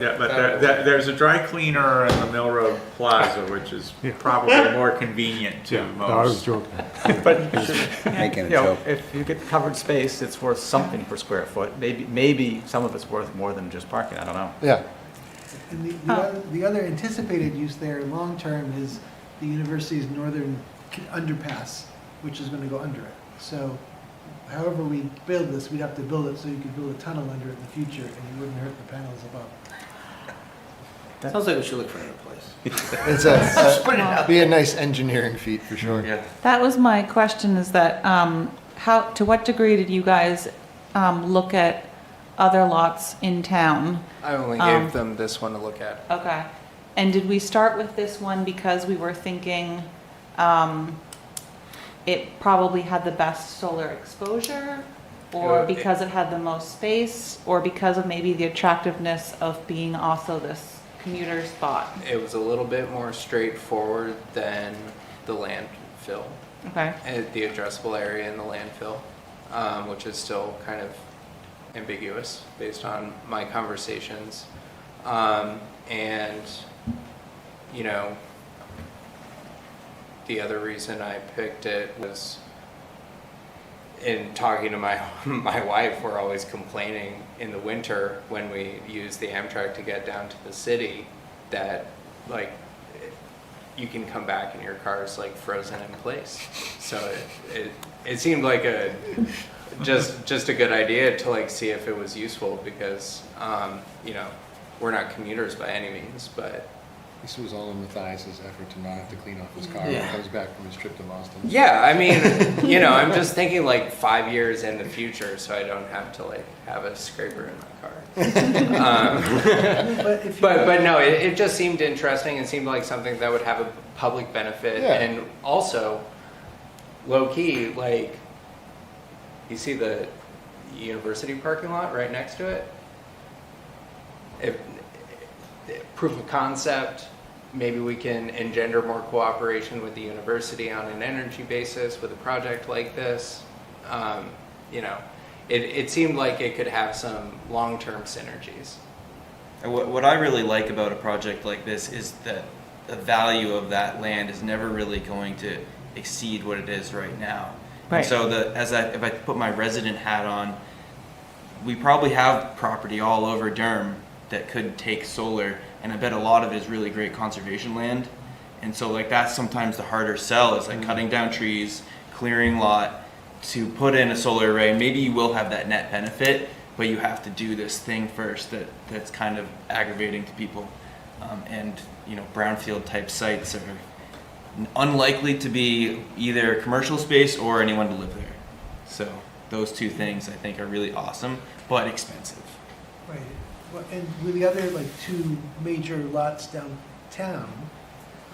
Yeah, but there's a dry cleaner in the Mill Road Plaza, which is probably more convenient to most. No, I was joking. But Making a you know, joke. if you get covered space, it's worth something per square foot. Maybe some of it's worth more than just parking. I don't know. Yeah. And the other anticipated use there long-term is the university's northern underpass, which is going to go under it. So however we build this, we'd have to build it so you could build a tunnel under it in the future and you wouldn't hurt the panels above. Sounds like we should look for another place. It's be a nice engineering feat for sure. Yeah. That was my question, is that, to what degree did you guys, look at other lots in town? I only gave them this one to look at. Okay. And did we start with this one because we were thinking, it probably had the best solar exposure? Or because it had the most space? Or because of maybe the attractiveness of being also this commuter spot? It was a little bit more straightforward than the landfill, Okay. the addressable area in the landfill, which is still kind of ambiguous based on my conversations. And, you know, the other reason I picked it was in talking to my wife, we're always complaining in the winter when we use the Amtrak to get down to the city that like you can come back and your car is like frozen in place. So it seemed like just a good idea to like see if it was useful because you know, we're not commuters by any means, but This was all in Matthias's effort to not have to clean off his car when Yeah. he comes back from his trip to Boston. yeah, I mean, you know, I'm just thinking like 5 years in the future so I don't have to like have a scraper in my car. But if you But no, it just seemed interesting. It seemed like something that would have a public benefit, Yeah. and also low key. Like you see the university parking lot right next to it. If proof of concept, maybe we can engender more cooperation with the university on an energy basis with a project like this. You know, it seemed like it could have some long-term synergies. And what I really like about a project like this is that the value of that land is never really going to exceed what it is right now. Right. And so if I put my resident hat on, we probably have property all over Durham that could take solar, and I bet a lot of it is really great conservation land. And so like that's sometimes the harder sell is like cutting down trees, clearing lot to put in a solar array. Maybe you will have that net benefit, but you have to do this thing first that's kind of aggravating to people. And you know, brownfield type sites are unlikely to be either commercial space or anyone to live there. So those two things I think are really awesome, but expensive. Right. Well, and with the other like two major lots downtown,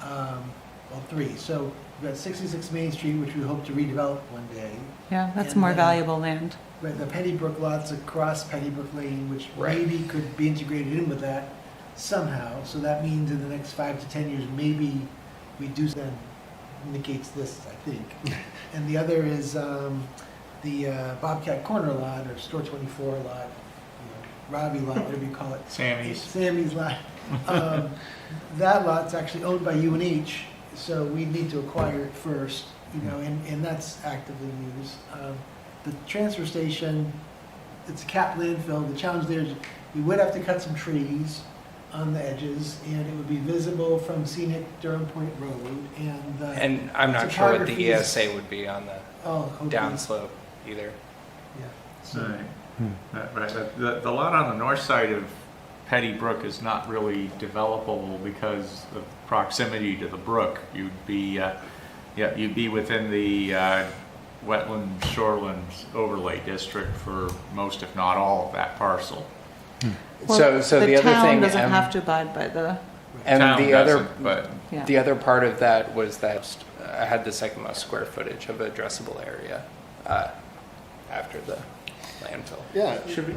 well, three. So we've got 66 Main Street, which we hope to redevelop one day. Yeah, that's And more then- valuable land. Right, the Pennybrook lots across Pennybrook Lane, which Right. maybe could be integrated in with that somehow. So that means in the next 5 to 10 years, maybe we do then indicates this, I think. And the other is the Bobcat Corner lot or Store 24 lot, you know, Robbie lot, whatever you call it. Sammy's lot. That lot's actually owned by UNH, so we need to acquire it first, you know, and that's actively used. The transfer station, it's a capped landfill. The challenge there is we would have to cut some trees on the edges, and it would be visible from scenic Durham Point Road. And I'm not sure what the topography is- ESA would be on the hopefully- downslope either. Yeah. So, Right. The lot on the north side of Petty Brook is not really developable because of proximity to the brook. You'd be within the wetland shorelands overlay district for most, if not all, of that parcel. Well, So the other thing, town doesn't have to abide by the, and Town the other, doesn't, but yeah. the other part of that was that I had the second most square footage of addressable area after the landfill. Yeah. Should we?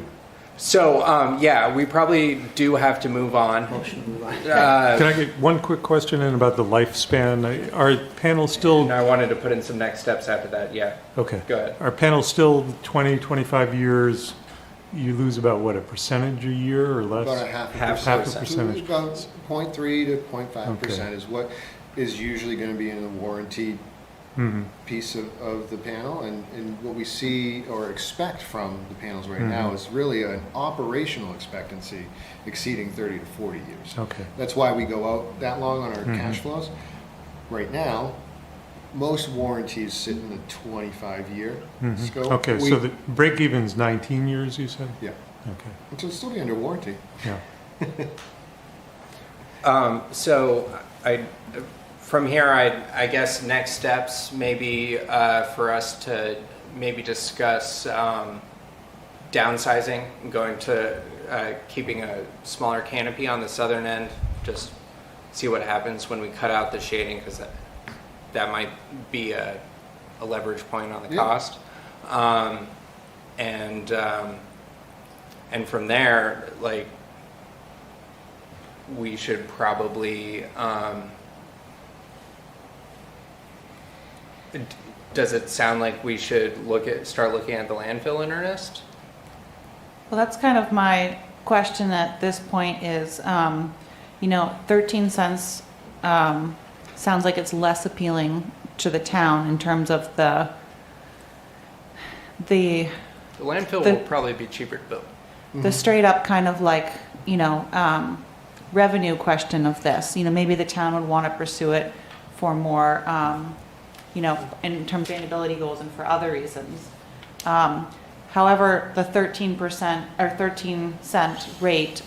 So yeah, we probably do have to move on. Motion to move on. Can I get one quick question in about the lifespan? Are panels still, And I wanted to put in some next steps after that. Yeah, okay. go ahead. Are panels still 20, 25 years you lose about what, a percentage a year or less? About a half a Half percent. Half a percentage. About 0.3 to 0.5% Okay. is what is usually going to be in the warranty Mhm. piece of the panel, and what we see or expect from the panels right Mhm. now is really an operational expectancy exceeding 30 to 40 years. Okay. That's why we go out that long on our Mhm. cash flows. Right now, most warranties sit in the 25-year Mhm. scope. Okay, so the break even's 19 years, you said? Yeah, Okay, which will still be under warranty. yeah. So from here, I guess next steps maybe for us to maybe discuss downsizing, going to keeping a smaller canopy on the southern end, just see what happens when we cut out the shading, because that might be a leverage point on the Yeah. cost. And from there, like, we should probably, does it sound like we should start looking at the landfill in earnest? Well, that's kind of my question at this point is, 13 cents sounds like it's less appealing to the town in terms of the The landfill The- will probably be cheaper to build. the straight up kind of like, revenue question of this. Maybe the town would want to pursue it for more, in terms of sustainability goals and for other reasons. However, the 13% or 13 cent rate